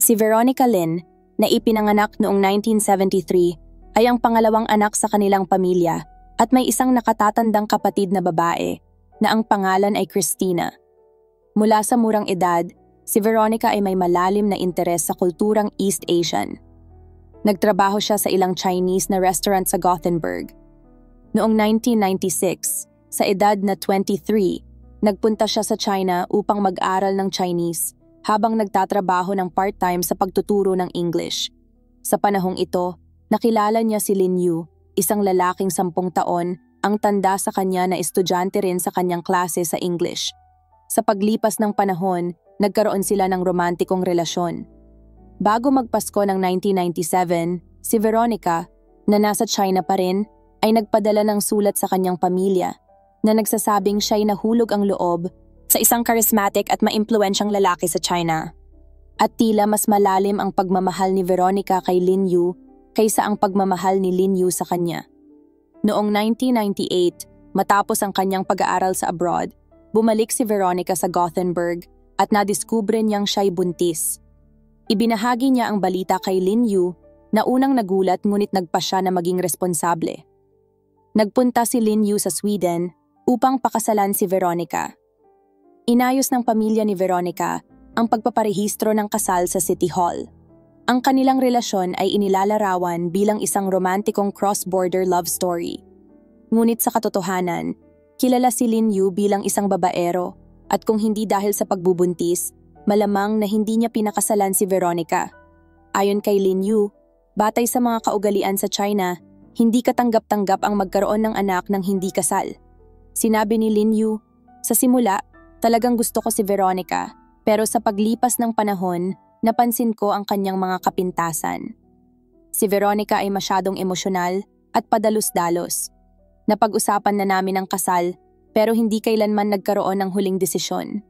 Si Veronica Lynn, na ipinanganak noong 1973, ay ang pangalawang anak sa kanilang pamilya at may isang nakatatandang kapatid na babae na ang pangalan ay Christina. Mula sa murang edad, si Veronica ay may malalim na interes sa kulturang East Asian. Nagtrabaho siya sa ilang Chinese na restaurant sa Gothenburg. Noong 1996, sa edad na 23, nagpunta siya sa China upang mag-aral ng Chinese habang nagtatrabaho ng part-time sa pagtuturo ng English. Sa panahong ito, nakilala niya si Lin Yu, isang lalaking 10 taon, ang tanda sa kanya na estudyante rin sa kanyang klase sa English. Sa paglipas ng panahon, nagkaroon sila ng romantikong relasyon. Bago magpasko ng 1997, si Veronica, na nasa China pa rin, ay nagpadala ng sulat sa kanyang pamilya na nagsasabing siya'y nahulog ang loob sa isang charismatic at maimpluwensyang lalaki sa China. At tila mas malalim ang pagmamahal ni Veronica kay Lin Yu kaysa ang pagmamahal ni Lin Yu sa kanya. Noong 1998, matapos ang kanyang pag-aaral sa abroad, bumalik si Veronica sa Gothenburg at nadiskubre niyang siya'y buntis. Ibinahagi niya ang balita kay Lin Yu na unang nagulat ngunit nagpa siya na maging responsable. Nagpunta si Lin Yu sa Sweden upang pakasalan si Veronica. Inayos ng pamilya ni Veronica ang pagpaparehistro ng kasal sa City Hall. Ang kanilang relasyon ay inilalarawan bilang isang romantikong cross-border love story. Ngunit sa katotohanan, kilala si Lin Yu bilang isang babaero at kung hindi dahil sa pagbubuntis, malamang na hindi niya pinakasalan si Veronica. Ayon kay Lin Yu, batay sa mga kaugalian sa China, hindi katanggap-tanggap ang magkaroon ng anak ng hindi kasal. Sinabi ni Lin Yu, "Sa simula, talagang gusto ko si Veronica, pero sa paglipas ng panahon, napansin ko ang kanyang mga kapintasan. Si Veronica ay masyadong emosyonal at padalus-dalos. Napag-usapan na namin ang kasal, pero hindi kailanman nagkaroon ng huling desisyon.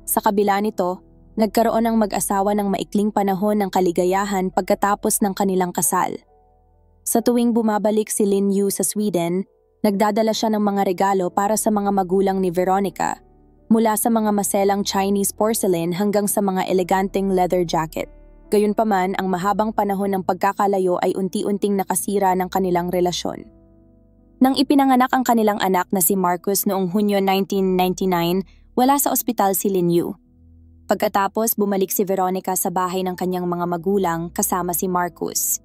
Sa kabila nito, nagkaroon ng mag-asawa ng maikling panahon ng kaligayahan pagkatapos ng kanilang kasal. Sa tuwing bumabalik si Lin Yu sa Sweden, nagdadala siya ng mga regalo para sa mga magulang ni Veronica, mula sa mga maselang Chinese porcelain hanggang sa mga eleganteng leather jacket. Gayunpaman, ang mahabang panahon ng pagkakalayo ay unti-unting nakasira ng kanilang relasyon. Nang ipinanganak ang kanilang anak na si Marcus noong Hunyo 1999, wala sa ospital si Lin Yu. Pagkatapos, bumalik si Veronica sa bahay ng kanyang mga magulang kasama si Marcus.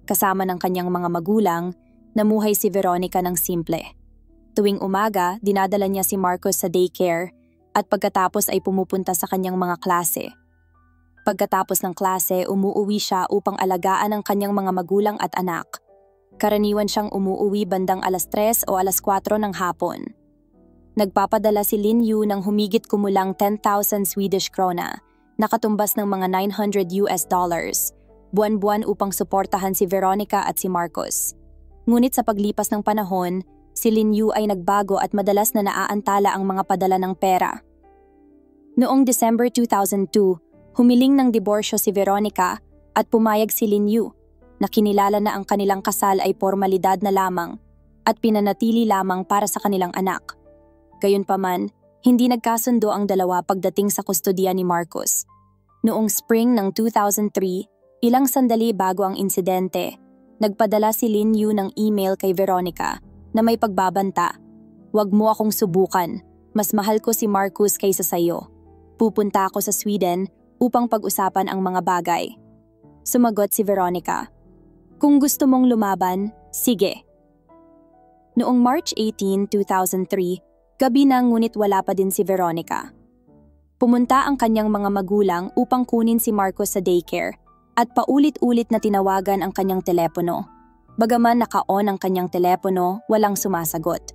Kasama ng kanyang mga magulang, namuhay si Veronica ng simple. Tuwing umaga, dinadala niya si Marcus sa daycare at pagkatapos ay pumupunta sa kanyang mga klase. Pagkatapos ng klase, umuuwi siya upang alagaan ang kanyang mga magulang at anak. Karaniwan siyang umuuwi bandang 3:00 o 4:00 ng hapon. Nagpapadala si Lin Yu ng humigit kumulang 10,000 Swedish krona, nakatumbas ng mga $900, buwan-buwan upang suportahan si Veronica at si Marcus. Ngunit sa paglipas ng panahon, si Lin Yu ay nagbago at madalas na naaantala ang mga padala ng pera. Noong December 2002, humiling ng diborsyo si Veronica at pumayag si Lin Yu na kinilala na ang kanilang kasal ay formalidad na lamang at pinanatili lamang para sa kanilang anak. Gayunpaman, hindi nagkasundo ang dalawa pagdating sa kustodiya ni Marcus. Noong spring ng 2003, ilang sandali bago ang insidente, nagpadala si Lin Yu ng email kay Veronica na may pagbabanta, "Huwag mo akong subukan, mas mahal ko si Marcus kaysa sayo. Pupunta ako sa Sweden upang pag-usapan ang mga bagay." Sumagot si Veronica, "Kung gusto mong lumaban, sige." Noong March 18, 2003, gabi na ngunit wala pa din si Veronica. Pumunta ang kanyang mga magulang upang kunin si Marcus sa daycare at paulit-ulit na tinawagan ang kanyang telepono. Bagaman naka-on ang kanyang telepono, walang sumasagot.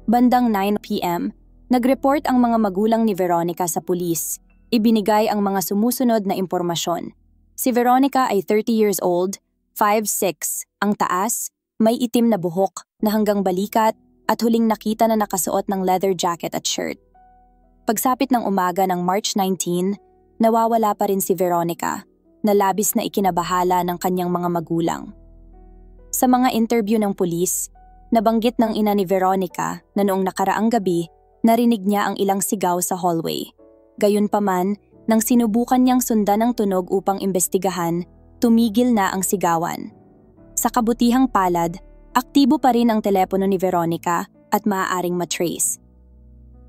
Bandang 9 p.m., nag-report ang mga magulang ni Veronica sa pulis. Ibinigay ang mga sumusunod na impormasyon. Si Veronica ay 30 years old, 5'6", ang taas, may itim na buhok na hanggang balikat at huling nakita na nakasuot ng leather jacket at shirt. Pagsapit ng umaga ng March 19, nawawala pa rin si Veronica, na labis na ikinabahala ng kanyang mga magulang. Sa mga interview ng pulis, nabanggit ng ina ni Veronica na noong nakaraang gabi, narinig niya ang ilang sigaw sa hallway. Gayunpaman, Nang sinubukan niyang sundan ang tunog upang imbestigahan, tumigil na ang sigawan. Sa kabutihang palad, aktibo pa rin ang telepono ni Veronica at maaaring matrace.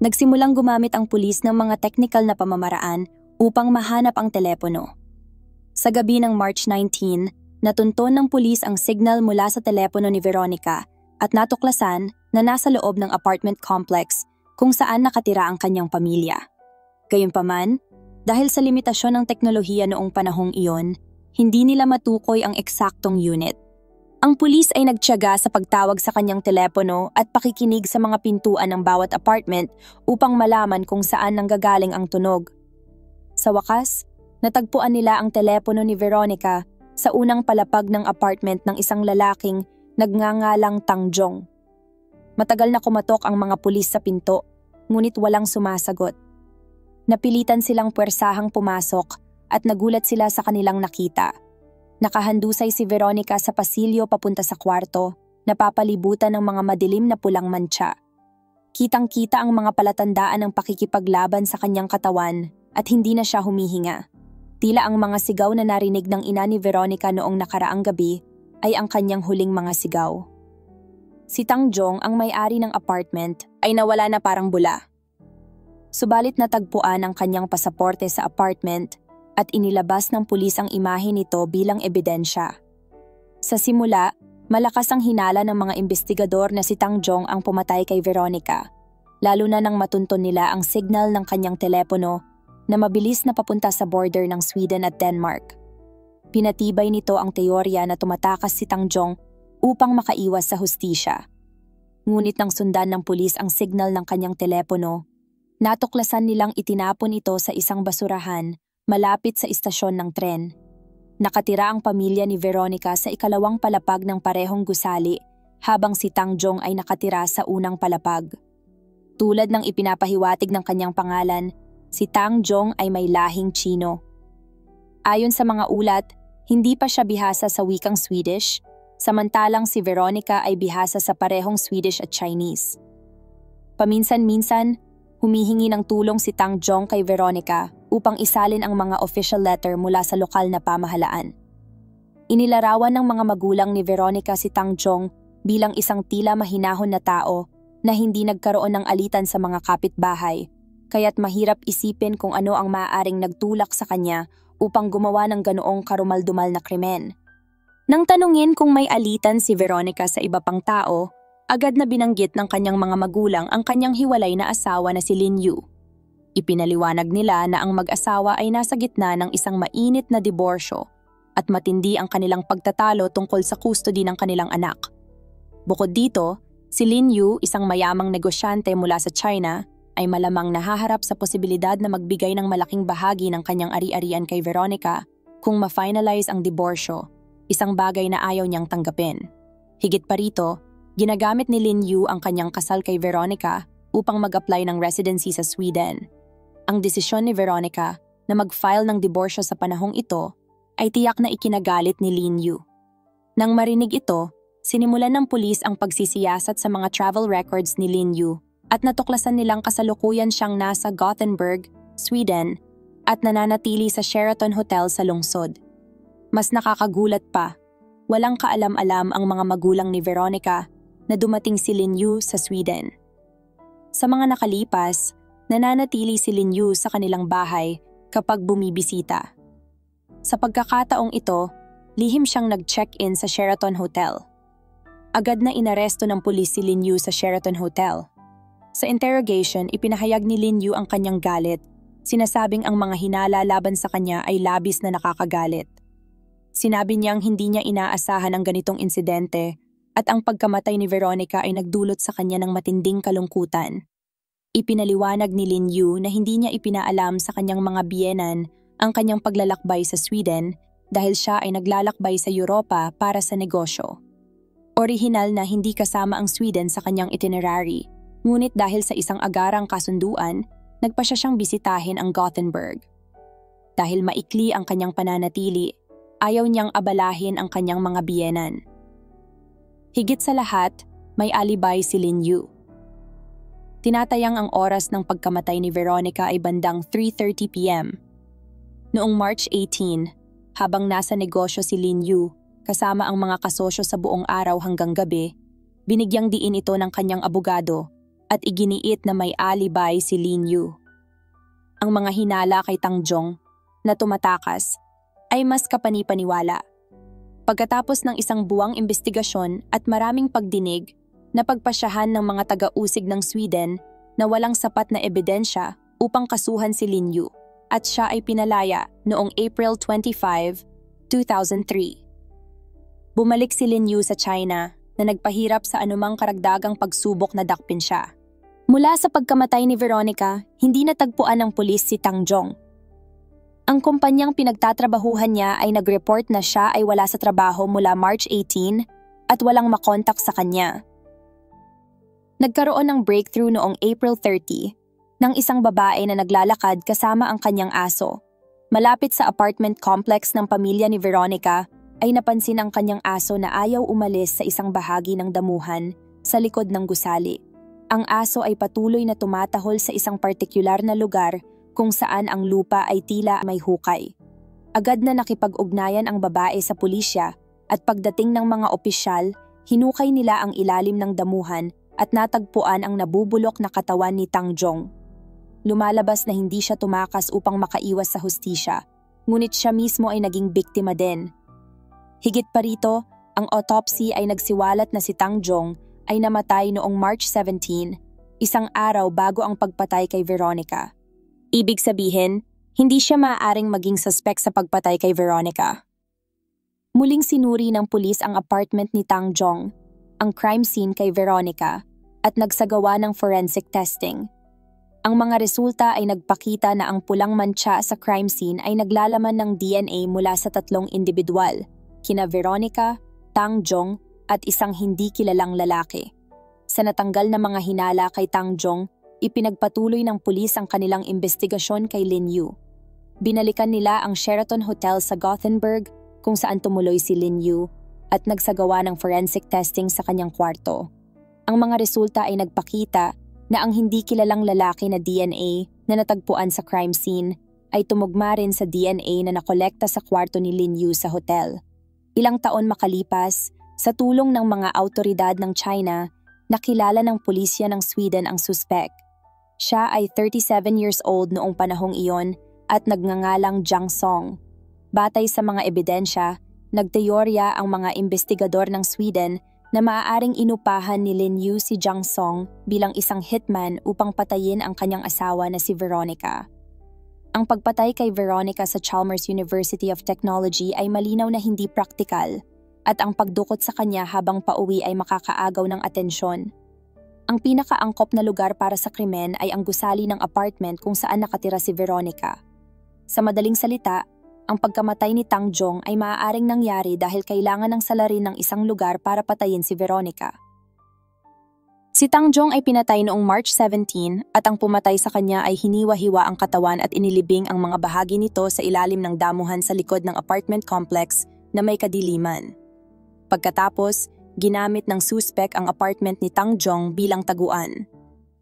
Nagsimulang gumamit ang pulis ng mga technical na pamamaraan upang mahanap ang telepono. Sa gabi ng March 19, natunton ng pulis ang signal mula sa telepono ni Veronica at natuklasan na nasa loob ng apartment complex kung saan nakatira ang kanyang pamilya. Gayunpaman, dahil sa limitasyon ng teknolohiya noong panahong iyon, hindi nila matukoy ang eksaktong unit. Ang pulis ay nagtiyaga sa pagtawag sa kanyang telepono at pakikinig sa mga pintuan ng bawat apartment upang malaman kung saan nanggagaling ang tunog. Sa wakas, natagpuan nila ang telepono ni Veronica sa unang palapag ng apartment ng isang lalaking nagngangalang Tang Jong. Matagal na kumatok ang mga pulis sa pinto, ngunit walang sumasagot. Napilitan silang puwersahang pumasok at nagulat sila sa kanilang nakita. Nakahandusay si Veronica sa pasilyo papunta sa kwarto, napapalibutan ng mga madilim na pulang mantsa. Kitang-kita ang mga palatandaan ng pakikipaglaban sa kanyang katawan at hindi na siya humihinga. Tila ang mga sigaw na narinig ng ina ni Veronica noong nakaraang gabi ay ang kanyang huling mga sigaw. Si Tang Jong, ang may-ari ng apartment, ay nawala na parang bula. Subalit natagpuan ang kanyang pasaporte sa apartment at inilabas ng pulis ang imahe nito bilang ebidensya. Sa simula, malakas ang hinala ng mga investigador na si Tang Jong ang pumatay kay Veronica, lalo na nang matunton nila ang signal ng kanyang telepono na mabilis na papunta sa border ng Sweden at Denmark. Pinatibay nito ang teorya na tumatakas si Tang Jong upang makaiwas sa hustisya. Ngunit nang sundan ng pulis ang signal ng kanyang telepono, natuklasan nilang itinapon ito sa isang basurahan malapit sa istasyon ng tren. Nakatira ang pamilya ni Veronica sa ikalawang palapag ng parehong gusali habang si Tang Jong ay nakatira sa unang palapag. Tulad ng ipinapahiwatig ng kanyang pangalan, si Tang Jong ay may lahing Tsino. Ayon sa mga ulat, hindi pa siya bihasa sa wikang Swedish, samantalang si Veronica ay bihasa sa parehong Swedish at Chinese. Paminsan-minsan, humihingi ng tulong si Tang Jong kay Veronica upang isalin ang mga official letter mula sa lokal na pamahalaan. Inilarawan ng mga magulang ni Veronica si Tang Jong bilang isang tila mahinahon na tao na hindi nagkaroon ng alitan sa mga kapitbahay, kaya't mahirap isipin kung ano ang maaaring nagtulak sa kanya upang gumawa ng ganoong karumaldumal na krimen. Nang tanungin kung may alitan si Veronica sa iba pang tao, agad na binanggit ng kanyang mga magulang ang kanyang hiwalay na asawa na si Lin Yu. Ipinaliwanag nila na ang mag-asawa ay nasa gitna ng isang mainit na diborsyo at matindi ang kanilang pagtatalo tungkol sa custody ng kanilang anak. Bukod dito, si Lin Yu, isang mayamang negosyante mula sa China, ay malamang nahaharap sa posibilidad na magbigay ng malaking bahagi ng kanyang ari-arian kay Veronica kung ma-finalize ang diborsyo, isang bagay na ayaw niyang tanggapin. Higit pa rito, ginagamit ni Lin Yu ang kanyang kasal kay Veronica upang mag-apply ng residency sa Sweden. Ang desisyon ni Veronica na mag-file ng diborsyo sa panahong ito ay tiyak na ikinagalit ni Lin Yu. Nang marinig ito, sinimulan ng pulis ang pagsisiyasat sa mga travel records ni Lin Yu at natuklasan nilang kasalukuyan siyang nasa Gothenburg, Sweden at nananatili sa Sheraton Hotel sa lungsod. Mas nakakagulat pa, walang kaalam-alam ang mga magulang ni Veronica na dumating si Lin Yu sa Sweden. Sa mga nakalipas, nananatili si Lin Yu sa kanilang bahay kapag bumibisita. Sa pagkakataong ito, lihim siyang nag-check-in sa Sheraton Hotel. Agad na inaresto ng pulis si Lin Yu sa Sheraton Hotel. Sa interrogation, ipinahayag ni Lin Yu ang kanyang galit, sinasabing ang mga hinala laban sa kanya ay labis na nakakagalit. Sinabi niyang hindi niya inaasahan ang ganitong insidente at ang pagkamatay ni Veronica ay nagdulot sa kanya ng matinding kalungkutan. Ipinaliwanag ni Lin Yu na hindi niya ipinaalam sa kanyang mga biyenan ang kanyang paglalakbay sa Sweden dahil siya ay naglalakbay sa Europa para sa negosyo. Orihinal na hindi kasama ang Sweden sa kanyang itinerary, ngunit dahil sa isang agarang kasunduan, nagpasya siyang bisitahin ang Gothenburg. Dahil maikli ang kanyang pananatili, ayaw niyang abalahin ang kanyang mga biyenan. Higit sa lahat, may alibay si Lin Yu. Tinatayang ang oras ng pagkamatay ni Veronica ay bandang 3:30 p.m. Noong March 18, habang nasa negosyo si Lin Yu, kasama ang mga kasosyo sa buong araw hanggang gabi, binigyang diin ito ng kanyang abogado at iginiit na may alibay si Lin Yu. Ang mga hinala kay Tang Jong na tumatakas ay mas kapani-paniwala. Pagkatapos ng isang buwang investigasyon at maraming pagdinig, napagpasyahan ng mga taga-usig ng Sweden na walang sapat na ebidensya upang kasuhan si Lin Yu at siya ay pinalaya noong April 25, 2003. Bumalik si Lin Yu sa China na nagpahirap sa anumang karagdagang pagsubok na dakpin siya. Mula sa pagkamatay ni Veronica, hindi natagpuan ng pulis si Tang Jong. Ang kumpanyang pinagtatrabahuhan niya ay nag-report na siya ay wala sa trabaho mula March 18 at walang makontak sa kanya. Nagkaroon ng breakthrough noong April 30 ng isang babae na naglalakad kasama ang kanyang aso. Malapit sa apartment complex ng pamilya ni Veronica ay napansin ang kanyang aso na ayaw umalis sa isang bahagi ng damuhan sa likod ng gusali. Ang aso ay patuloy na tumatahol sa isang partikular na lugar kung saan ang lupa ay tila may hukay. Agad na nakipag-ugnayan ang babae sa pulisya at pagdating ng mga opisyal, hinukay nila ang ilalim ng damuhan at natagpuan ang nabubulok na katawan ni Tang Jong. Lumalabas na hindi siya tumakas upang makaiwas sa hustisya, ngunit siya mismo ay naging biktima din. Higit pa rito, ang autopsy ay nagsiwalat na si Tang Jong ay namatay noong March 17, isang araw bago ang pagpatay kay Veronica. Ibig sabihin, hindi siya maaaring maging suspect sa pagpatay kay Veronica. Muling sinuri ng pulis ang apartment ni Tang Jong, ang crime scene kay Veronica, at nagsagawa ng forensic testing. Ang mga resulta ay nagpakita na ang pulang mantsa sa crime scene ay naglalaman ng DNA mula sa tatlong individual, kina Veronica, Tang Jong, at isang hindi kilalang lalaki. Sa natanggal na mga hinala kay Tang Jong, ipinagpatuloy ng pulis ang kanilang investigasyon kay Lin Yu. Binalikan nila ang Sheraton Hotel sa Gothenburg kung saan tumuloy si Lin Yu at nagsagawa ng forensic testing sa kanyang kwarto. Ang mga resulta ay nagpakita na ang hindi kilalang lalaki na DNA na natagpuan sa crime scene ay tumugma rin sa DNA na nakolekta sa kwarto ni Lin Yu sa hotel. Ilang taon makalipas, sa tulong ng mga autoridad ng China, nakilala ng pulisya ng Sweden ang suspect. Siya ay 37 years old noong panahong iyon at nagngangalang Jiang Song. Batay sa mga ebidensya, nagteorya ang mga investigador ng Sweden na maaaring inupahan ni Lin Yu si Jiang Song bilang isang hitman upang patayin ang kanyang asawa na si Veronica. Ang pagpatay kay Veronica sa Chalmers University of Technology ay malinaw na hindi praktikal at ang pagdukot sa kanya habang pauwi ay makakaagaw ng atensyon. Ang pinakaangkop na lugar para sa krimen ay ang gusali ng apartment kung saan nakatira si Veronica. Sa madaling salita, ang pagkamatay ni Tang Jong ay maaaring nangyari dahil kailangan ng salarin ng isang lugar para patayin si Veronica. Si Tang Jong ay pinatay noong March 17 at ang pumatay sa kanya ay hiniwa-hiwa ang katawan at inilibing ang mga bahagi nito sa ilalim ng damuhan sa likod ng apartment complex na may kadiliman. Pagkatapos, ginamit ng suspect ang apartment ni Tang Jong bilang taguan.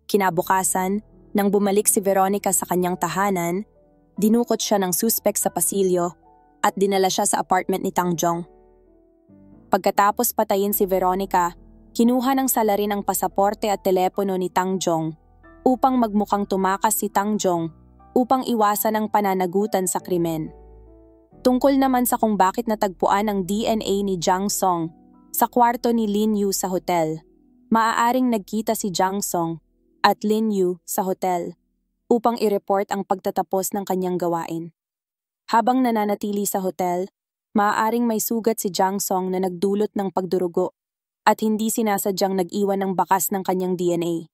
Kinabukasan, nang bumalik si Veronica sa kanyang tahanan, dinukot siya ng suspect sa pasilyo at dinala siya sa apartment ni Tang Jong. Pagkatapos patayin si Veronica, kinuha ng salarin ang pasaporte at telepono ni Tang Jong upang magmukhang tumakas si Tang Jong upang iwasan ang pananagutan sa krimen. Tungkol naman sa kung bakit natagpuan ang DNA ni Jiang Song sa kwarto ni Lin Yu sa hotel, maaaring nagkita si Jiang Song at Lin Yu sa hotel upang i-report ang pagtatapos ng kanyang gawain. Habang nananatili sa hotel, maaaring may sugat si Jiang Song na nagdulot ng pagdurugo at hindi sinasadyang nag-iwan ng bakas ng kanyang DNA.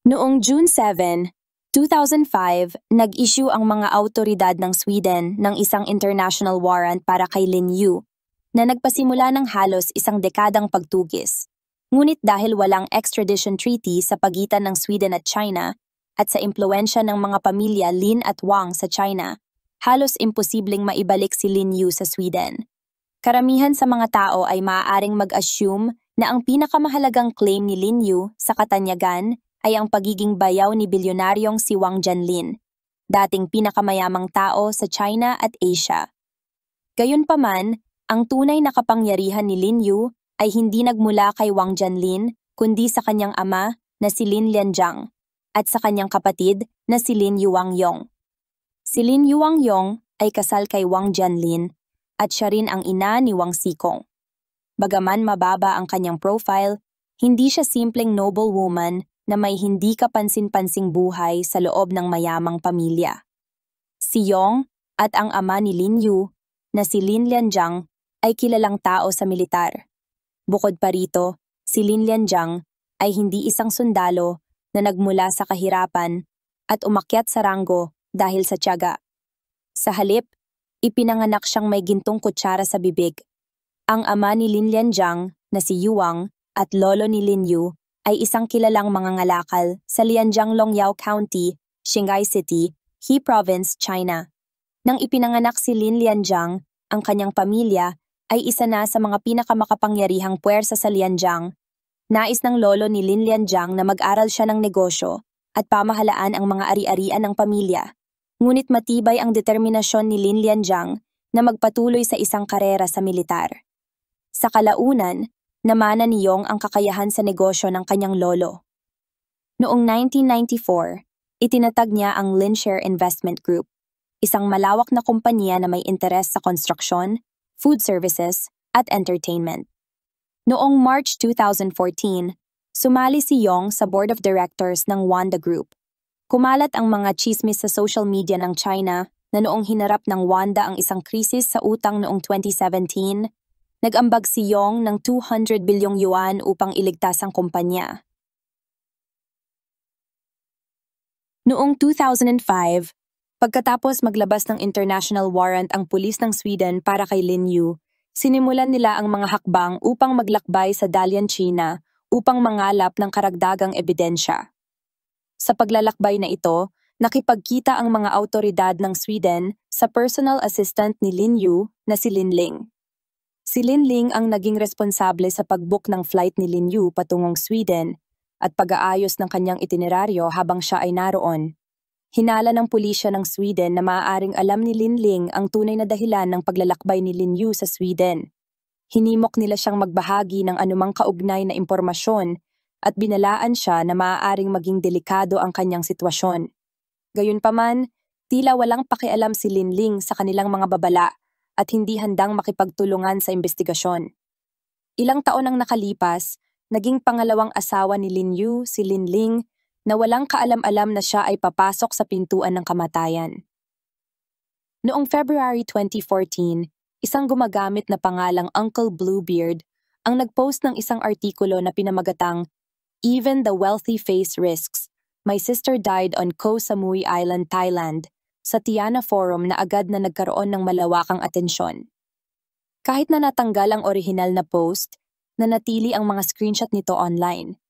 Noong June 7, 2005, nag-issue ang mga autoridad ng Sweden ng isang international warrant para kay Lin Yu na nagpasimula ng halos isang dekadang pagtugis. Ngunit dahil walang extradition treaty sa pagitan ng Sweden at China at sa impluwensya ng mga pamilya Lin at Wang sa China, halos imposibleng maibalik si Lin Yu sa Sweden. Karamihan sa mga tao ay maaaring mag-assume na ang pinakamahalagang claim ni Lin Yu sa katanyagan ay ang pagiging bayaw ni bilyonaryong si Wang Jianlin. dating pinakamayamang tao sa China at Asia. Gayunpaman, ang tunay na kapangyarihan ni Lin Yu ay hindi nagmula kay Wang Jianlin kundi sa kanyang ama na si Lin Lianjiang at sa kanyang kapatid na si Lin Yuangyong. Si Lin Yuangyong ay kasal kay Wang Jianlin at siya rin ang ina ni Wang Xikong. Bagaman mababa ang kanyang profile, hindi siya simpleng noble woman na may hindi kapansin-pansing buhay sa loob ng mayamang pamilya. Si Yong at ang ama ni Lin Yu na si Lin Lianjiang ay kilalang tao sa militar. Bukod pa rito, si Lin Lianjiang ay hindi isang sundalo na nagmula sa kahirapan at umakyat sa ranggo dahil sa tiyaga. Sa halip, ipinanganak siyang may gintong kutsara sa bibig. Ang ama ni Lin Lianjiang na si Yuang at lolo ni Lin Yu ay isang kilalang mangangalakal sa Lianjiang Longyao County, Qinghai City, He Province, China. Nang ipinanganak si Lin Lianjiang, ang kanyang pamilya ay isa na sa mga pinakamakapangyarihang puwersa sa Lianjiang. Nais ng lolo ni Lin Lianjiang na mag-aral siya ng negosyo at pamahalaan ang mga ari-arian ng pamilya. Ngunit matibay ang determinasyon ni Lin Lianjiang na magpatuloy sa isang karera sa militar. Sa kalaunan, namana ni Yong ang kakayahan sa negosyo ng kanyang lolo. Noong 1994, itinatag niya ang Linshare Investment Group, isang malawak na kumpanya na may interes sa konstruksyon, food services, at entertainment. Noong March 2014, sumali si Yong sa board of directors ng Wanda Group. Kumalat ang mga chismis sa social media ng China na noong hinarap ng Wanda ang isang krisis sa utang noong 2017, nag-ambag si Yong ng 200 bilyong yuan upang iligtas ang kumpanya. Noong 2005, pagkatapos maglabas ng international warrant ang pulis ng Sweden para kay Lin Yu, sinimulan nila ang mga hakbang upang maglakbay sa Dalian, China upang mangalap ng karagdagang ebidensya. Sa paglalakbay na ito, nakipagkita ang mga awtoridad ng Sweden sa personal assistant ni Lin Yu na si Lin Ling. Si Lin Ling ang naging responsable sa pag-book ng flight ni Lin Yu patungong Sweden at pag-aayos ng kanyang itineraryo habang siya ay naroon. Hinala ng pulisya ng Sweden na maaaring alam ni Lin Ling ang tunay na dahilan ng paglalakbay ni Lin Yu sa Sweden. Hinimok nila siyang magbahagi ng anumang kaugnay na impormasyon at binalaan siya na maaaring maging delikado ang kanyang sitwasyon. Gayunpaman, tila walang pakialam si Lin Ling sa kanilang mga babala at hindi handang makipagtulungan sa investigasyon. Ilang taon ang nakalipas, naging pangalawang asawa ni Lin Yu si Lin Ling na walang kaalam-alam na siya ay papasok sa pintuan ng kamatayan. Noong February 2014, isang gumagamit na pangalang Uncle Bluebeard ang nagpost ng isang artikulo na pinamagatang "Even the wealthy face risks. My sister died on Koh Samui Island, Thailand" sa Tiana Forum na agad na nagkaroon ng malawakang atensyon. Kahit na natanggal ang orihinal na post, nanatili ang mga screenshot nito online.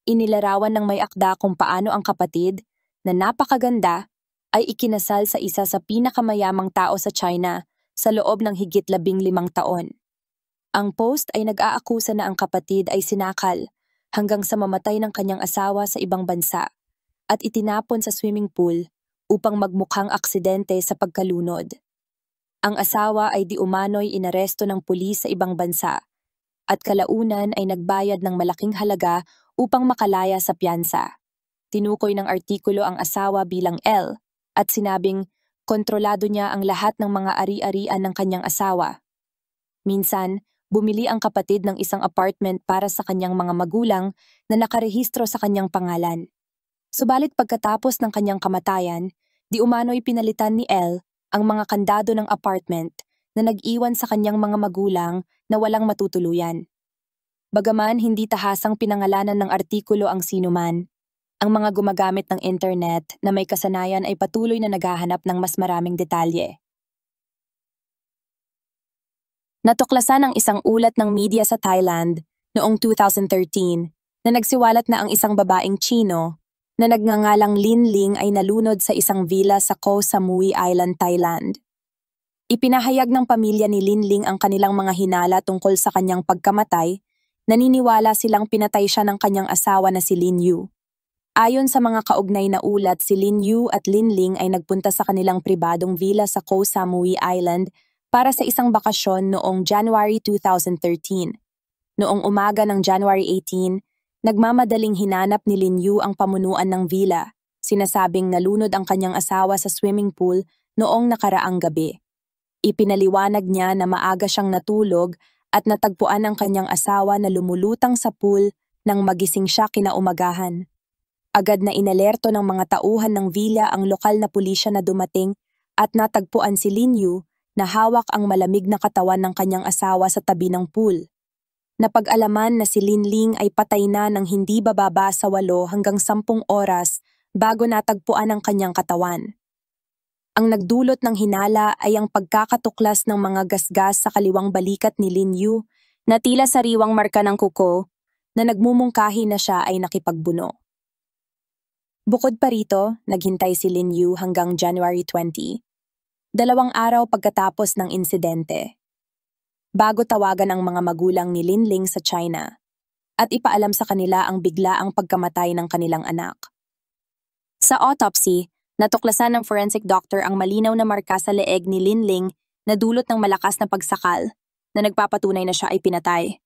Inilarawan ng may akda kung paano ang kapatid, na napakaganda, ay ikinasal sa isa sa pinakamayamang tao sa China sa loob ng higit 15 taon. Ang post ay nag-aakusa na ang kapatid ay sinakal hanggang sa mamatay ng kanyang asawa sa ibang bansa at itinapon sa swimming pool upang magmukhang aksidente sa pagkalunod. Ang asawa ay di umano'y inaresto ng pulis sa ibang bansa at kalaunan ay nagbayad ng malaking halaga upang makalaya sa piyansa. Tinukoy ng artikulo ang asawa bilang L at sinabing kontrolado niya ang lahat ng mga ari-arian ng kanyang asawa. Minsan, bumili ang kapatid ng isang apartment para sa kanyang mga magulang na nakarehistro sa kanyang pangalan. Subalit pagkatapos ng kanyang kamatayan, di umano'y pinalitan ni L ang mga kandado ng apartment na nag-iwan sa kanyang mga magulang na walang matutuluyan. Bagaman hindi tahasang pinangalanan ng artikulo ang sinuman, ang mga gumagamit ng internet na may kasanayan ay patuloy na naghahanap ng mas maraming detalye. Natuklasan ang isang ulat ng media sa Thailand noong 2013 na nagsiwalat na ang isang babaeng Chino na nagngangalang Lin Ling ay nalunod sa isang villa sa Koh Samui Island, Thailand. Ipinahayag ng pamilya ni Lin Ling ang kanilang mga hinala tungkol sa kanyang pagkamatay. Naniniwala silang pinatay siya ng kanyang asawa na si Lin Yu. Ayon sa mga kaugnay na ulat, si Lin Yu at Lin Ling ay nagpunta sa kanilang pribadong villa sa Koh Samui Island para sa isang bakasyon noong January 2013. Noong umaga ng January 18, nagmamadaling hinanap ni Lin Yu ang pamunuan ng villa. Sinasabing nalunod ang kanyang asawa sa swimming pool noong nakaraang gabi. Ipinaliwanag niya na maaga siyang natulog at natagpuan ang kanyang asawa na lumulutang sa pool nang magising siya kinaumagahan. Agad na inalerto ng mga tauhan ng villa ang lokal na pulisya na dumating at natagpuan si Lin Yu na hawak ang malamig na katawan ng kanyang asawa sa tabi ng pool. Napag-alaman na si Lin Ling ay patay na ng hindi bababa sa 8 hanggang 10 oras bago natagpuan ang kanyang katawan. Ang nagdulot ng hinala ay ang pagkakatuklas ng mga gasgas sa kaliwang balikat ni Lin Yu na tila sariwang marka ng kuko na nagmumungkahi na siya ay nakipagbuno. Bukod pa rito, naghintay si Lin Yu hanggang January 20, 2 araw pagkatapos ng insidente, bago tawagan ang mga magulang ni Lin Ling sa China at ipaalam sa kanila ang biglaang pagkamatay ng kanilang anak. Sa autopsy, natuklasan ng forensic doctor ang malinaw na marka sa leeg ni Lin Ling na dulot ng malakas na pagsakal na nagpapatunay na siya ay pinatay.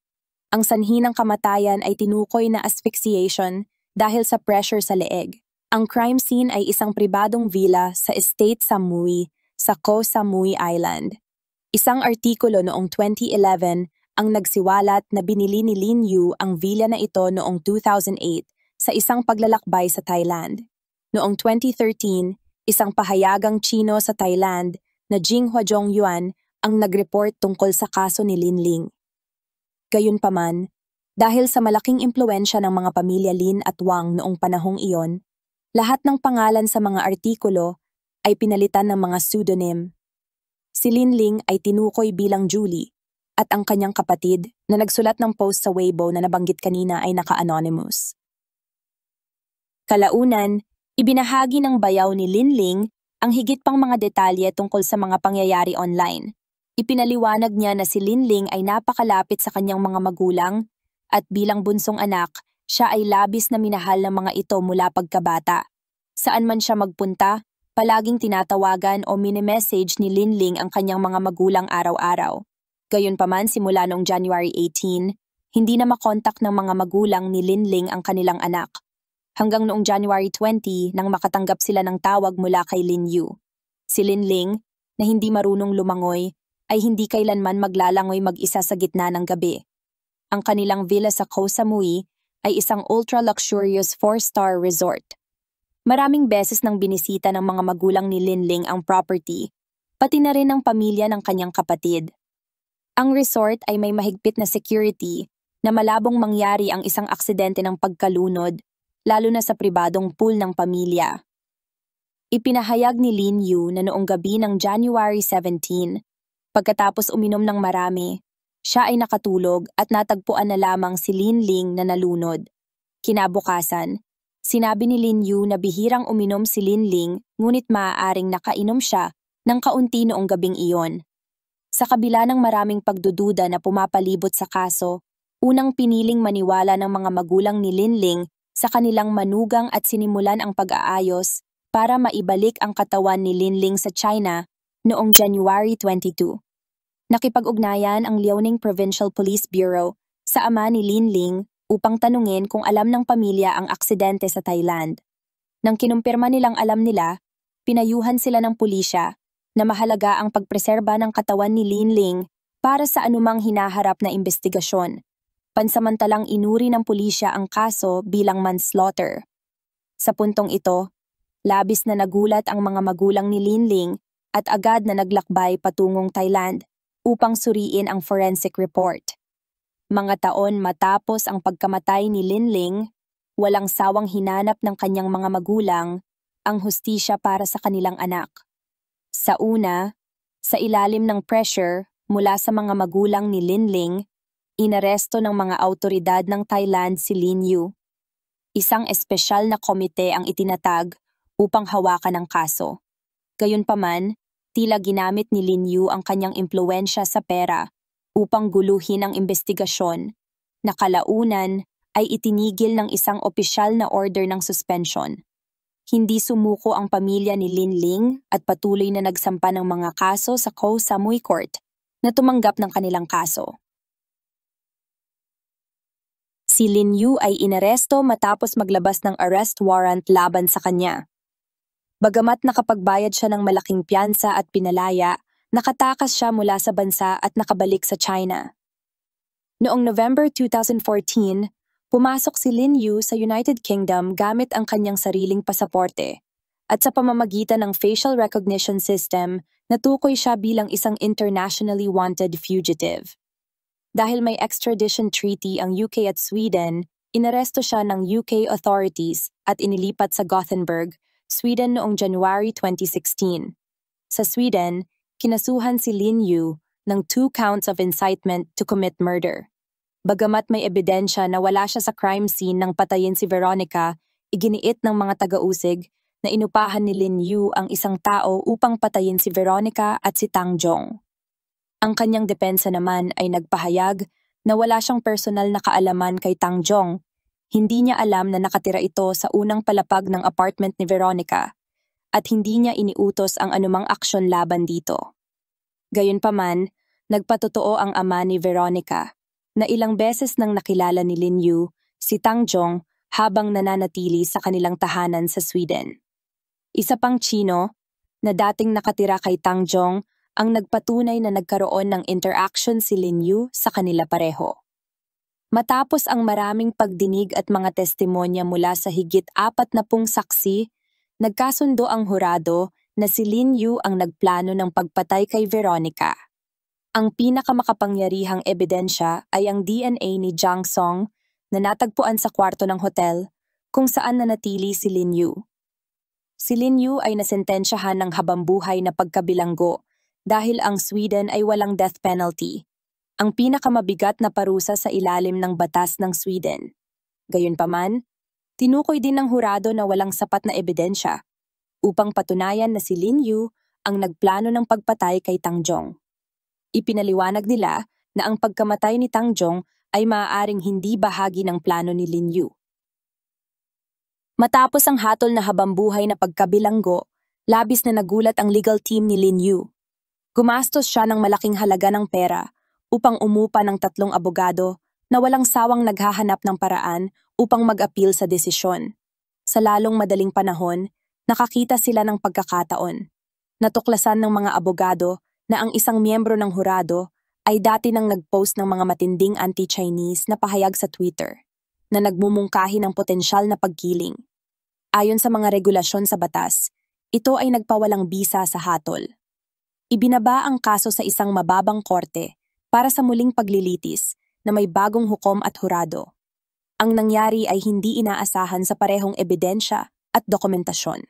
Ang sanhi ng kamatayan ay tinukoy na asphyxiation dahil sa pressure sa leeg. Ang crime scene ay isang pribadong villa sa Estate Samui sa Koh Samui Island. Isang artikulo noong 2011 ang nagsiwalat na binili ni Lin Yu ang villa na ito noong 2008 sa isang paglalakbay sa Thailand. Noong 2013, isang pahayagang Chino sa Thailand na Jinghua Zhongyuan ang nag-report tungkol sa kaso ni Lin Ling. Gayunpaman, dahil sa malaking impluwensya ng mga pamilya Lin at Wang noong panahong iyon, lahat ng pangalan sa mga artikulo ay pinalitan ng mga pseudonym. Si Lin Ling ay tinukoy bilang Julie at ang kanyang kapatid na nagsulat ng post sa Weibo na nabanggit kanina ay naka-anonymous. Kalaunan, ibinahagi ng bayaw ni Lin Ling ang higit pang mga detalye tungkol sa mga pangyayari online. Ipinaliwanag niya na si Lin Ling ay napakalapit sa kanyang mga magulang at bilang bunsong anak, siya ay labis na minahal ng mga ito mula pagkabata. Saan man siya magpunta, palaging tinatawagan o mini-message ni Lin Ling ang kanyang mga magulang araw-araw. Gayunpaman, simula noong January 18, hindi na makontak ng mga magulang ni Lin Ling ang kanilang anak. Hanggang noong January 20 nang makatanggap sila ng tawag mula kay Lin Yu. Si Lin Ling, na hindi marunong lumangoy, ay hindi kailanman maglalangoy mag-isa sa gitna ng gabi. Ang kanilang villa sa Koh Samui ay isang ultra-luxurious 4-star resort. Maraming beses nang binisita ng mga magulang ni Lin Ling ang property, pati na rin ang pamilya ng kanyang kapatid. Ang resort ay may mahigpit na security na malabong mangyari ang isang aksidente ng pagkalunod, lalo na sa pribadong pool ng pamilya. Ipinahayag ni Lin Yu na noong gabi ng January 17, pagkatapos uminom ng marami, siya ay nakatulog at natagpuan na lamang si Lin Ling na nalunod. Kinabukasan, sinabi ni Lin Yu na bihirang uminom si Lin Ling ngunit maaaring nakainom siya ng kaunti noong gabing iyon. Sa kabila ng maraming pagdududa na pumapalibot sa kaso, unang piniling maniwala ng mga magulang ni Lin Ling sa kanilang manugang at sinimulan ang pag-aayos para maibalik ang katawan ni Lin Ling sa China noong January 22. Nakipag-ugnayan ang Liaoning Provincial Police Bureau sa ama ni Lin Ling upang tanungin kung alam ng pamilya ang aksidente sa Thailand. Nang kinumpirma nilang alam nila, pinayuhan sila ng pulisya na mahalaga ang pagpreserba ng katawan ni Lin Ling para sa anumang hinaharap na investigasyon. Pansamantalang inuri ng pulisya ang kaso bilang manslaughter. Sa puntong ito, labis na nagulat ang mga magulang ni Lin Ling at agad na naglakbay patungong Thailand upang suriin ang forensic report. Mga taon matapos ang pagkamatay ni Lin Ling, walang sawang hinanap ng kanyang mga magulang ang hustisya para sa kanilang anak. Sa una, sa ilalim ng pressure mula sa mga magulang ni Lin Ling, inaresto ng mga awtoridad ng Thailand si Lin Yu. Isang espesyal na komite ang itinatag upang hawakan ang kaso. Gayunpaman, tila ginamit ni Lin Yu ang kanyang impluwensya sa pera upang guluhin ang investigasyon na kalaunan ay itinigil ng isang opisyal na order ng suspension. Hindi sumuko ang pamilya ni Lin Ling at patuloy na nagsampa ng mga kaso sa Koh Samui Court na tumanggap ng kanilang kaso. Si Lin Yu ay inaresto matapos maglabas ng arrest warrant laban sa kanya. Bagamat nakapagbayad siya ng malaking piyansa at pinalaya, nakatakas siya mula sa bansa at nakabalik sa China. Noong November 2014, pumasok si Lin Yu sa United Kingdom gamit ang kanyang sariling pasaporte at sa pamamagitan ng facial recognition system, natukoy siya bilang isang internationally wanted fugitive. Dahil may extradition treaty ang UK at Sweden, inaresto siya ng UK authorities at inilipat sa Gothenburg, Sweden noong January 2016. Sa Sweden, kinasuhan si Lin Yu ng 2 counts of incitement to commit murder. Bagamat may ebidensya na wala siya sa crime scene nang patayin si Veronica, iginiit ng mga taga-usig na inupahan ni Lin Yu ang isang tao upang patayin si Veronica at si Tang Jong. Ang kanyang depensa naman ay nagpahayag na wala siyang personal na kaalaman kay Tang Jong. Hindi niya alam na nakatira ito sa unang palapag ng apartment ni Veronica at hindi niya iniutos ang anumang aksyon laban dito. Gayunpaman, nagpatotoo ang ama ni Veronica na ilang beses nang nakilala ni Lin Yu si Tang Jong habang nananatili sa kanilang tahanan sa Sweden. Isa pang Chino na dating nakatira kay Tang Jong ang nagpatunay na nagkaroon ng interaction si Lin Yu sa kanila pareho. Matapos ang maraming pagdinig at mga testimonya mula sa higit 40 saksi, nagkasundo ang hurado na si Lin Yu ang nagplano ng pagpatay kay Veronica. Ang pinakamakapangyarihang ebidensya ay ang DNA ni Jiang Song na natagpuan sa kwarto ng hotel kung saan nanatili si Lin Yu. Si Lin Yu ay nasentensyahan ng habambuhay na pagkabilanggo dahil ang Sweden ay walang death penalty, ang pinakamabigat na parusa sa ilalim ng batas ng Sweden. Gayunpaman, tinukoy din ng hurado na walang sapat na ebidensya upang patunayan na si Lin Yu ang nagplano ng pagpatay kay Tang Jong. Ipinaliwanag nila na ang pagkamatay ni Tang Jong ay maaaring hindi bahagi ng plano ni Lin Yu. Matapos ang hatol na habambuhay na pagkabilanggo, labis na nagulat ang legal team ni Lin Yu. Gumastos siya ng malaking halaga ng pera upang umupa ng 3 abogado na walang sawang naghahanap ng paraan upang mag-appeal sa desisyon. Sa lalong madaling panahon, nakakita sila ng pagkakataon. Natuklasan ng mga abogado na ang isang miyembro ng hurado ay dati nang nag-post ng mga matinding anti-Chinese na pahayag sa Twitter na nagmumungkahi ng potensyal na pagkiling. Ayon sa mga regulasyon sa batas, ito ay nagpawalang bisa sa hatol. Ibinaba ang kaso sa isang mababang korte para sa muling paglilitis na may bagong hukom at hurado. Ang nangyari ay hindi inaasahan sa parehong ebidensya at dokumentasyon.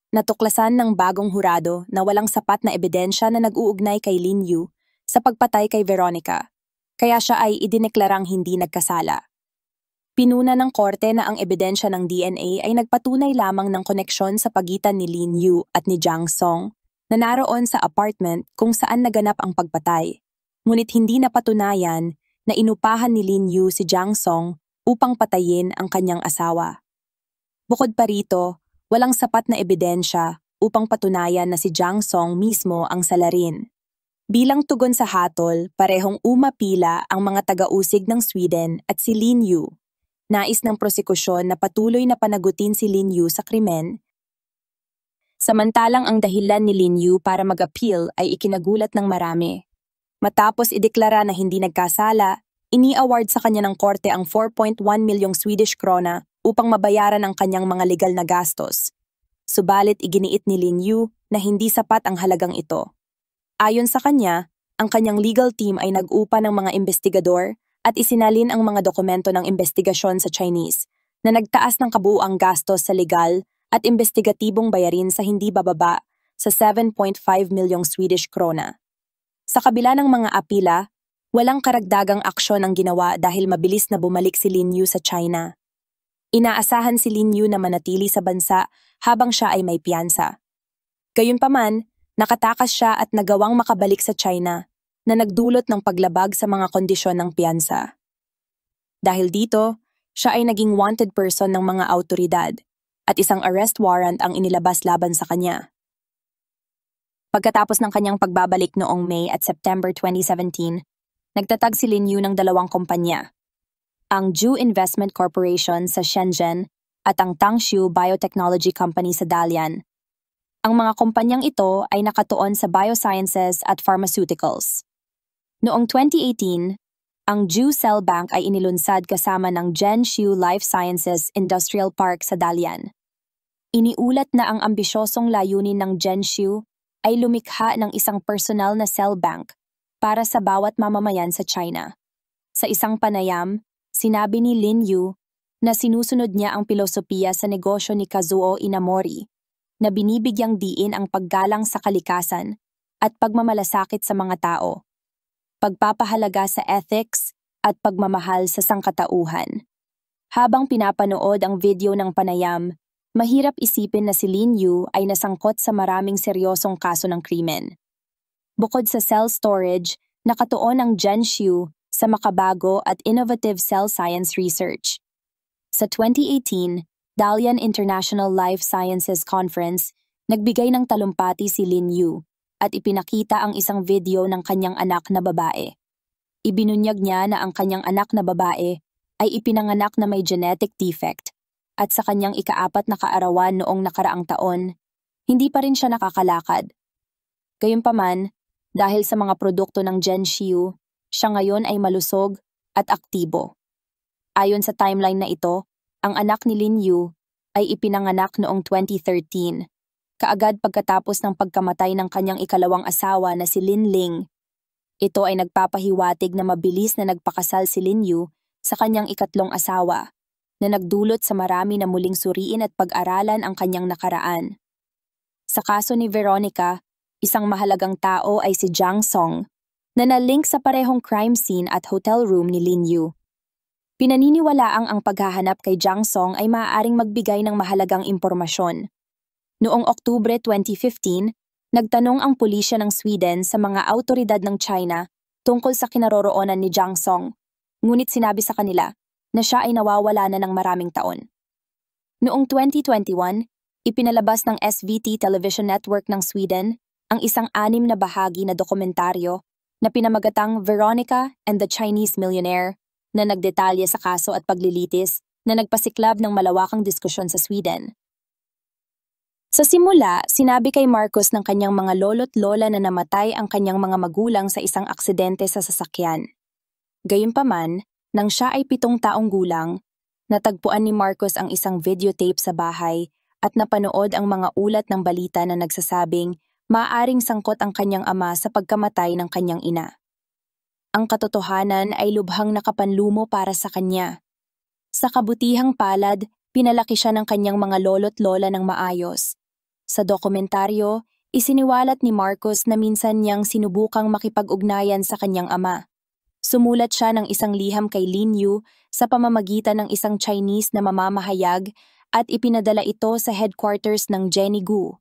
Natuklasan ng bagong hurado na walang sapat na ebidensya na nag-uugnay kay Lin Yu sa pagpatay kay Veronica, kaya siya ay idineklarang hindi nagkasala. Pinuna ng korte na ang ebidensya ng DNA ay nagpatunay lamang ng koneksyon sa pagitan ni Lin Yu at ni Jiang Song na naroon sa apartment kung saan naganap ang pagpatay, ngunit hindi napatunayan na inupahan ni Lin Yu si Jiang Song upang patayin ang kanyang asawa. Bukod pa rito, walang sapat na ebidensya upang patunayan na si Jiang Song mismo ang salarin. Bilang tugon sa hatol, parehong umapila ang mga taga-usig ng Sweden at si Lin Yu. Nais ng prosekusyon na patuloy na panagutin si Lin Yu sa krimen. Samantalang ang dahilan ni Lin Yu para mag-appeal ay ikinagulat ng marami. Matapos ideklara na hindi nagkasala, ini-award sa kanya ng korte ang 4.1 milyong Swedish krona upang mabayaran ang kanyang mga legal na gastos. Subalit iginiit ni Lin Yu na hindi sapat ang halagang ito. Ayon sa kanya, ang kanyang legal team ay nag-upa ng mga investigador at isinalin ang mga dokumento ng investigasyon sa Chinese na nagtaas ng kabuuang gastos sa legal at investigatibong bayarin sa hindi bababa sa 7.5 milyong Swedish krona. Sa kabila ng mga apila, walang karagdagang aksyon ang ginawa dahil mabilis na bumalik si Lin Yu sa China. Inaasahan si Lin Yu na manatili sa bansa habang siya ay may piyansa. Gayunpaman, nakatakas siya at nagawang makabalik sa China na nagdulot ng paglabag sa mga kondisyon ng piyansa. Dahil dito, Siya ay naging wanted person ng mga awtoridad at isang arrest warrant ang inilabas laban sa kanya. Pagkatapos ng kanyang pagbabalik noong May at September 2017, nagtatag si Lin Yu ng dalawang kumpanya, ang Ju Investment Corporation sa Shenzhen at ang Tangshu Biotechnology Company sa Dalian. Ang mga kumpanyang ito ay nakatuon sa biosciences at pharmaceuticals. Noong 2018, ang Ju Cell Bank ay inilunsad kasama ng Zhenshu Life Sciences Industrial Park sa Dalian. Iniulat na ang ambisyosong layunin ng Zhenshu ay lumikha ng isang personal na cell bank para sa bawat mamamayan sa China. Sa isang panayam, sinabi ni Lin Yu na sinusunod niya ang pilosopiya sa negosyo ni Kazuo Inamori na binibigyang diin ang paggalang sa kalikasan at pagmamalasakit sa mga tao, pagpapahalaga sa ethics at pagmamahal sa sangkatauhan. Habang pinapanood ang video ng panayam, mahirap isipin na si Lin Yu ay nasangkot sa maraming seryosong kaso ng krimen. Bukod sa cell storage, nakatuon ang Zhenshu sa makabago at innovative cell science research. Sa 2018, Dalian International Life Sciences Conference, nagbigay ng talumpati si Lin Yu at ipinakita ang isang video ng kanyang anak na babae. Ibinunyag niya na ang kanyang anak na babae ay ipinanganak na may genetic defect at sa kanyang ika-4 na kaarawan noong nakaraang taon, hindi pa rin siya nakakalakad. Gayunpaman, dahil sa mga produkto ng Zhenshu, siya ngayon ay malusog at aktibo. Ayon sa timeline na ito, ang anak ni Lin Yu ay ipinanganak noong 2013, kaagad pagkatapos ng pagkamatay ng kanyang ikalawang asawa na si Lin Ling. Ito ay nagpapahiwatig na mabilis na nagpakasal si Lin Yu sa kanyang ikatlong asawa, na nagdulot sa marami na muling suriin at pag-aralan ang kanyang nakaraan. Sa kaso ni Veronica, isang mahalagang tao ay si Zhang Song, na nalink sa parehong crime scene at hotel room ni Lin Yu. Pinaniniwalaang ang paghahanap kay Zhang Song ay maaaring magbigay ng mahalagang impormasyon. Noong Oktubre 2015, nagtanong ang pulisya ng Sweden sa mga awtoridad ng China tungkol sa kinaroroonan ni Zhang Song, ngunit sinabi sa kanila na siya ay nawawala na ng maraming taon. Noong 2021, ipinalabas ng SVT Television Network ng Sweden ang isang 6 na bahagi na dokumentaryo na pinamagatang Veronica and the Chinese Millionaire na nagdetalye sa kaso at paglilitis na nagpasiklab ng malawakang diskusyon sa Sweden. Sa simula, sinabi kay Marcos ng kanyang mga lolo't lola na namatay ang kanyang mga magulang sa isang aksidente sa sasakyan. Gayunpaman, nang siya ay 7 taong gulang, natagpuan ni Marcos ang isang videotape sa bahay at napanood ang mga ulat ng balita na nagsasabing maaaring sangkot ang kanyang ama sa pagkamatay ng kanyang ina. Ang katotohanan ay lubhang nakapanlumo para sa kanya. Sa kabutihang palad, pinalaki siya ng kanyang mga lolo't lola ng maayos. Sa dokumentaryo, isiniwalat ni Marcos na minsan niyang sinubukang makipag-ugnayan sa kanyang ama. Sumulat siya ng isang liham kay Lin Yu sa pamamagitan ng isang Chinese na mamamahayag at ipinadala ito sa headquarters ng Jenny Gu.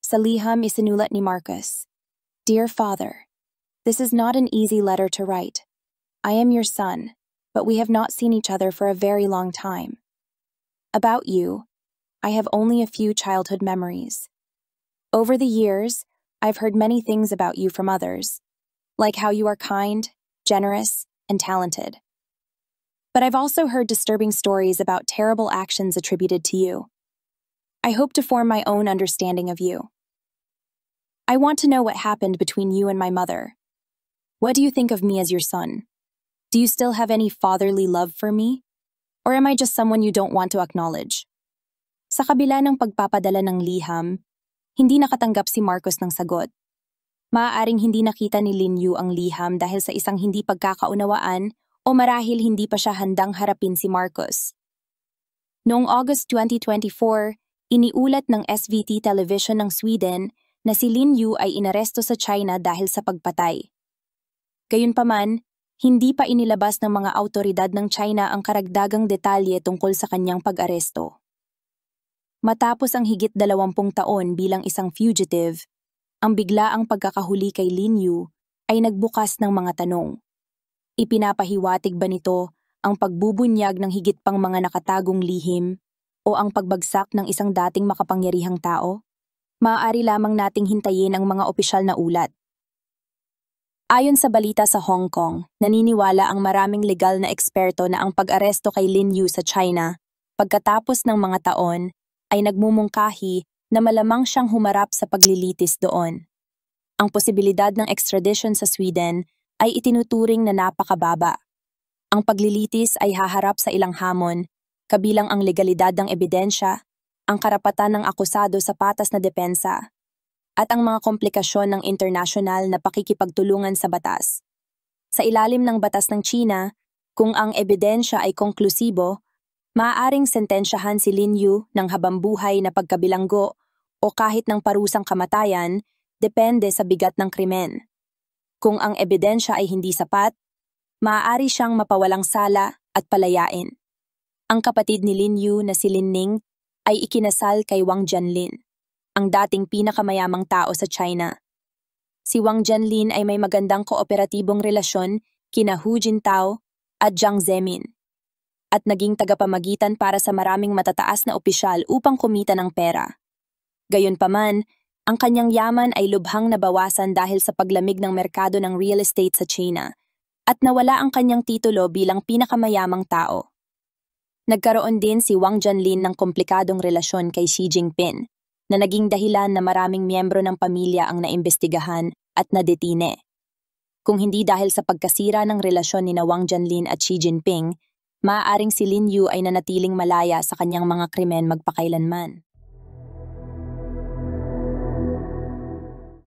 Sa liham isinulat ni Marcos, "Dear Father, this is not an easy letter to write. I am your son, but we have not seen each other for a very long time. About you, I have only a few childhood memories. Over the years, I've heard many things about you from others, like how you are kind, generous, and talented. But I've also heard disturbing stories about terrible actions attributed to you. I hope to form my own understanding of you. I want to know what happened between you and my mother. What do you think of me as your son? Do you still have any fatherly love for me? Or am I just someone you don't want to acknowledge?" Sa kabila ng pagpapadala ng liham, hindi nakatanggap si Marcos ng sagot. Maaaring hindi nakita ni Lin Yu ang liham dahil sa isang hindi pagkakaunawaan o marahil hindi pa siya handang harapin si Marcos. Noong August 2024, iniulat ng SVT Television ng Sweden na si Lin Yu ay inaresto sa China dahil sa pagpatay. Gayunpaman, hindi pa inilabas ng mga awtoridad ng China ang karagdagang detalye tungkol sa kanyang pag-aresto. Matapos ang higit 20 taon bilang isang fugitive, ang biglaang pagkakahuli kay Lin Yu ay nagbukas ng mga tanong. Ipinapahiwatig ba nito ang pagbubunyag ng higit pang mga nakatagong lihim, o ang pagbagsak ng isang dating makapangyarihang tao? Maaari lamang nating hintayin ang mga opisyal na ulat. Ayon sa balita sa Hong Kong, naniniwala ang maraming legal na eksperto na ang pag-aresto kay Lin Yu sa China, pagkatapos ng mga taon, ay nagmumungkahi na malamang siyang humarap sa paglilitis doon. Ang posibilidad ng extradition sa Sweden ay itinuturing na napakababa. Ang paglilitis ay haharap sa ilang hamon, kabilang ang legalidad ng ebidensya, ang karapatan ng akusado sa patas na depensa, at ang mga komplikasyon ng internasyonal na pakikipagtulungan sa batas. Sa ilalim ng batas ng China, kung ang ebidensya ay konklusibo, maaaring sentensyahan si Lin Yu ng habambuhay na pagkabilanggo o kahit ng parusang kamatayan, depende sa bigat ng krimen. Kung ang ebidensya ay hindi sapat, maaari siyang mapawalang sala at palayain. Ang kapatid ni Lin Yu na si Lin Ning ay ikinasal kay Wang Jianlin, ang dating pinakamayamang tao sa China. Si Wang Jianlin ay may magandang kooperatibong relasyon kina Hu Jintao at Jiang Zemin, at naging tagapamagitan para sa maraming matataas na opisyal upang kumita ng pera. Gayunpaman, ang kanyang yaman ay lubhang nabawasan dahil sa paglamig ng merkado ng real estate sa China, at nawala ang kanyang titulo bilang pinakamayamang tao. Nagkaroon din si Wang Jianlin ng komplikadong relasyon kay Xi Jinping, na naging dahilan na maraming miyembro ng pamilya ang naimbestigahan at nadetine. Kung hindi dahil sa pagkasira ng relasyon ni Wang Jianlin at Xi Jinping, maaaring si Lin Yu ay nanatiling malaya sa kanyang mga krimen magpakailanman.